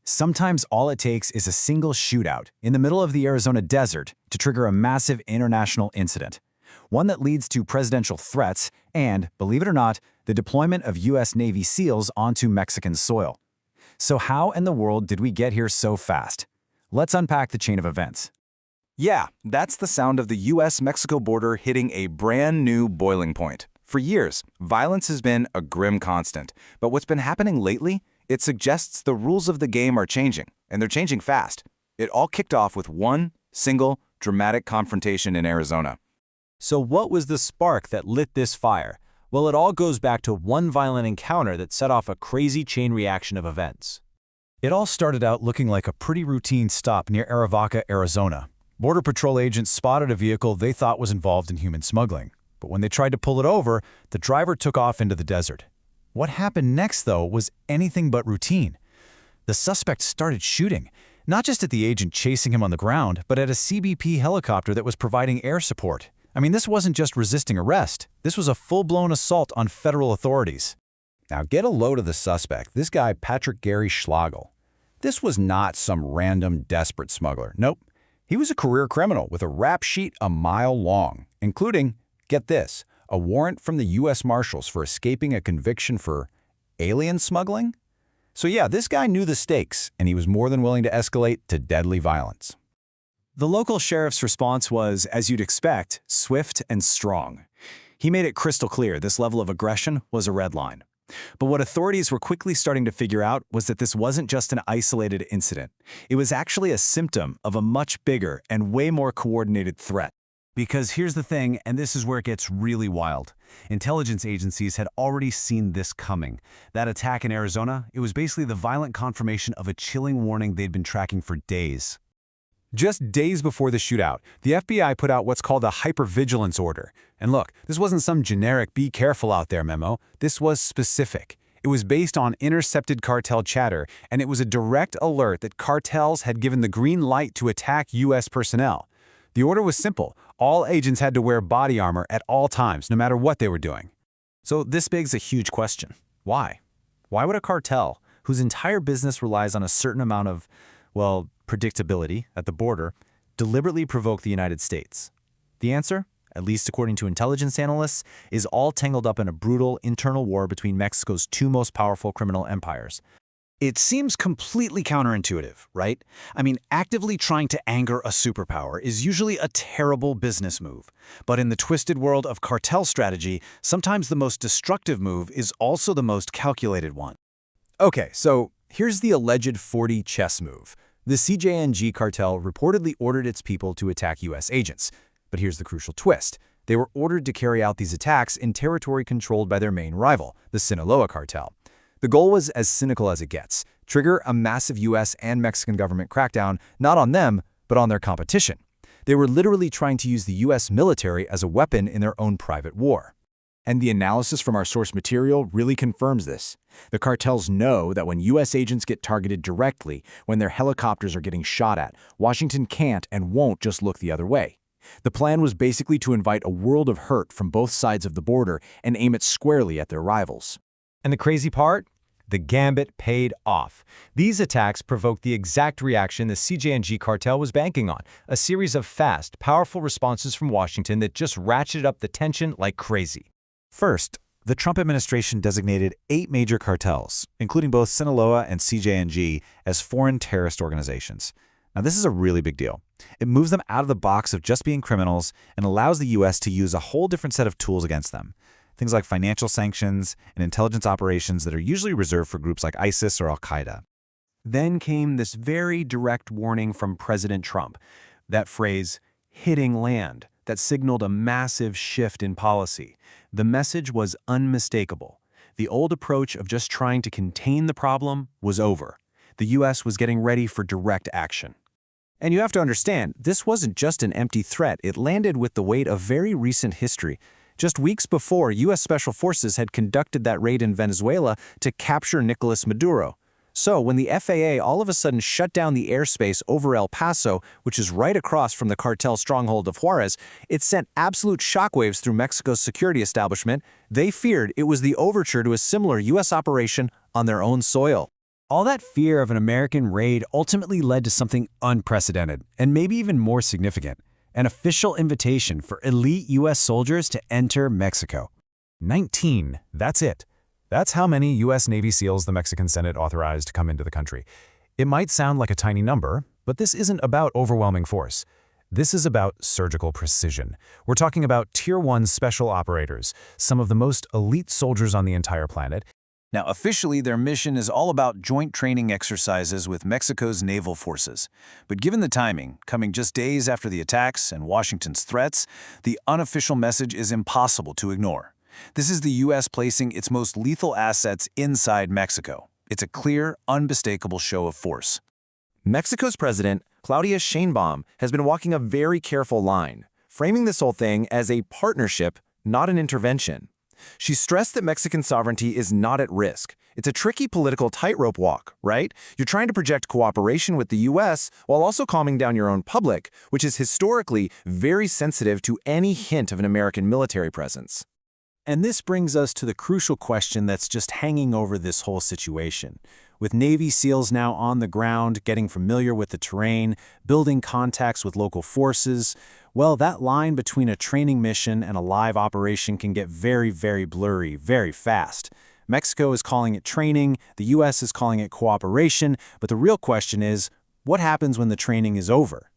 Sometimes all it takes is a single shootout in the middle of the Arizona desert to trigger a massive international incident. One that leads to presidential threats and, believe it or not, the deployment of U.S. Navy SEALs onto Mexican soil. So how in the world did we get here so fast? Let's unpack the chain of events. Yeah, that's the sound of the U.S.-Mexico border hitting a brand new boiling point. For years, violence has been a grim constant, but what's been happening lately? It suggests the rules of the game are changing, and they're changing fast. It all kicked off with one single, dramatic confrontation in Arizona. So what was the spark that lit this fire? Well, it all goes back to one violent encounter that set off a crazy chain reaction of events. It all started out looking like a pretty routine stop near Arivaca, Arizona. Border Patrol agents spotted a vehicle they thought was involved in human smuggling. But when they tried to pull it over, the driver took off into the desert. What happened next, though, was anything but routine. The suspect started shooting, not just at the agent chasing him on the ground, but at a CBP helicopter that was providing air support. I mean, this wasn't just resisting arrest. This was a full-blown assault on federal authorities. Now get a load of the suspect, this guy Patrick Gary Schlagel. This was not some random desperate smuggler. Nope. He was a career criminal with a rap sheet a mile long, including, get this, a warrant from the U.S. Marshals for escaping a conviction for alien smuggling? So yeah, this guy knew the stakes, and he was more than willing to escalate to deadly violence. The local sheriff's response was, as you'd expect, swift and strong. He made it crystal clear this level of aggression was a red line. But what authorities were quickly starting to figure out was that this wasn't just an isolated incident. It was actually a symptom of a much bigger and way more coordinated threat. Because here's the thing, and this is where it gets really wild. Intelligence agencies had already seen this coming. That attack in Arizona, it was basically the violent confirmation of a chilling warning they'd been tracking for days. Just days before the shootout, the FBI put out what's called a hypervigilance order. And look, this wasn't some generic "be careful out there" memo. This was specific. It was based on intercepted cartel chatter, and it was a direct alert that cartels had given the green light to attack U.S. personnel. The order was simple. All agents had to wear body armor at all times, no matter what they were doing. So this begs a huge question. Why? Why would a cartel, whose entire business relies on a certain amount of, well, predictability at the border, deliberately provoke the United States? The answer, at least according to intelligence analysts, is all tangled up in a brutal internal war between Mexico's two most powerful criminal empires. It seems completely counterintuitive, right? I mean, actively trying to anger a superpower is usually a terrible business move. But in the twisted world of cartel strategy, sometimes the most destructive move is also the most calculated one. Okay, so here's the alleged 40 chess move. The CJNG cartel reportedly ordered its people to attack U.S. agents. But here's the crucial twist. They were ordered to carry out these attacks in territory controlled by their main rival, the Sinaloa cartel. The goal was as cynical as it gets: trigger a massive U.S. and Mexican government crackdown, not on them, but on their competition. They were literally trying to use the U.S. military as a weapon in their own private war. And the analysis from our source material really confirms this. The cartels know that when U.S. agents get targeted directly, when their helicopters are getting shot at, Washington can't and won't just look the other way. The plan was basically to invite a world of hurt from both sides of the border and aim it squarely at their rivals. And the crazy part? The gambit paid off. These attacks provoked the exact reaction the CJNG cartel was banking on, a series of fast, powerful responses from Washington that just ratcheted up the tension like crazy. First, the Trump administration designated 8 major cartels, including both Sinaloa and CJNG, as foreign terrorist organizations. Now, this is a really big deal. It moves them out of the box of just being criminals and allows the U.S. to use a whole different set of tools against them. Things like financial sanctions and intelligence operations that are usually reserved for groups like ISIS or Al-Qaeda. Then came this very direct warning from President Trump. That phrase, "hitting land," that signaled a massive shift in policy. The message was unmistakable. The old approach of just trying to contain the problem was over. The U.S. was getting ready for direct action. And you have to understand, this wasn't just an empty threat. It landed with the weight of very recent history. Just weeks before, U.S. Special Forces had conducted that raid in Venezuela to capture Nicolas Maduro. So when the FAA all of a sudden shut down the airspace over El Paso, which is right across from the cartel stronghold of Juarez, it sent absolute shockwaves through Mexico's security establishment. They feared it was the overture to a similar U.S. operation on their own soil. All that fear of an American raid ultimately led to something unprecedented, and maybe even more significant, an official invitation for elite U.S. soldiers to enter Mexico. 19. That's it. That's how many U.S. Navy SEALs the Mexican Senate authorized to come into the country. It might sound like a tiny number, but this isn't about overwhelming force. This is about surgical precision. We're talking about Tier 1 special operators, some of the most elite soldiers on the entire planet. Now, officially, their mission is all about joint training exercises with Mexico's naval forces. But given the timing, coming just days after the attacks and Washington's threats, the unofficial message is impossible to ignore. This is the U.S. placing its most lethal assets inside Mexico. It's a clear, unmistakable show of force. Mexico's president, Claudia Sheinbaum, has been walking a very careful line, framing this whole thing as a partnership, not an intervention. She stressed that Mexican sovereignty is not at risk. It's a tricky political tightrope walk, right? You're trying to project cooperation with the U.S. while also calming down your own public, which is historically very sensitive to any hint of an American military presence. And this brings us to the crucial question that's just hanging over this whole situation. With Navy SEALs now on the ground, getting familiar with the terrain, building contacts with local forces, well, that line between a training mission and a live operation can get very, very blurry, very fast. Mexico is calling it training, the U.S. is calling it cooperation, but the real question is, what happens when the training is over?